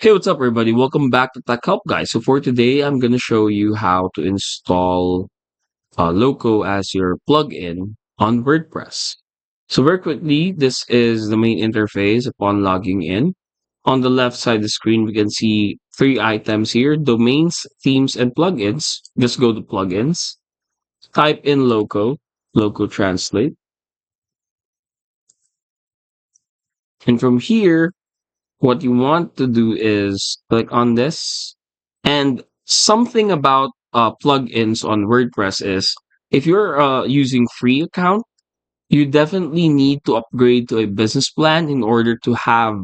Hey, what's up, everybody? Welcome back to Tech Help, guys. So for today, I'm going to show you how to install Loco as your plugin on WordPress. So very quickly, this is the main interface upon logging in. On the left side of the screen, we can see three items here: domains, themes, and plugins. Just go to plugins, type in Loco, Loco Translate, and from here, what you want to do is click on this. And something about plugins on WordPress is if you're using free account, you definitely need to upgrade to a business plan in order to have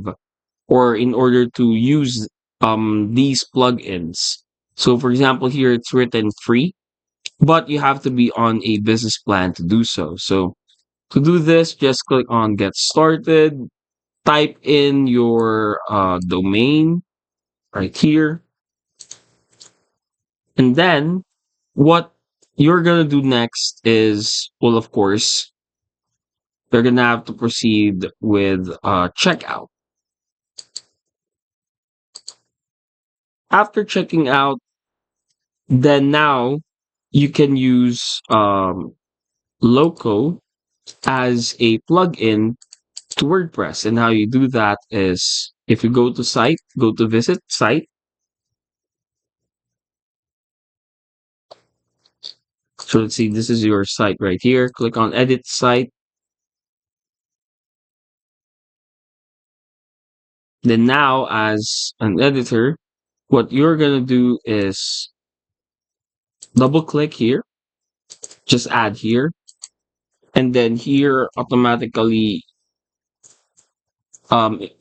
or in order to use these plugins. So for example, here it's written free, but you have to be on a business plan to do so. So to do this, just click on get started, type in your domain right here. And then what you're going to do next is, well, of course, they're going to have to proceed with checkout. After checking out, then now you can use Loco as a plugin to WordPress. And how you do that is if you go to site, go to visit site. So let's see, this is your site right here. Click on edit site. Then now as an editor, what you're going to do is double click here, just add here, and then here automatically,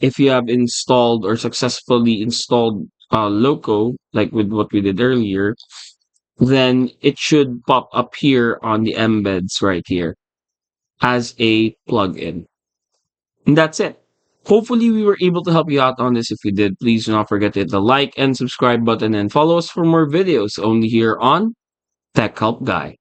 if you have installed or successfully installed Loco, like with what we did earlier, then it should pop up here on the embeds right here as a plugin. And that's it. Hopefully, we were able to help you out on this. If we did, please do not forget to hit the like and subscribe button and follow us for more videos only here on Tech Help Guy.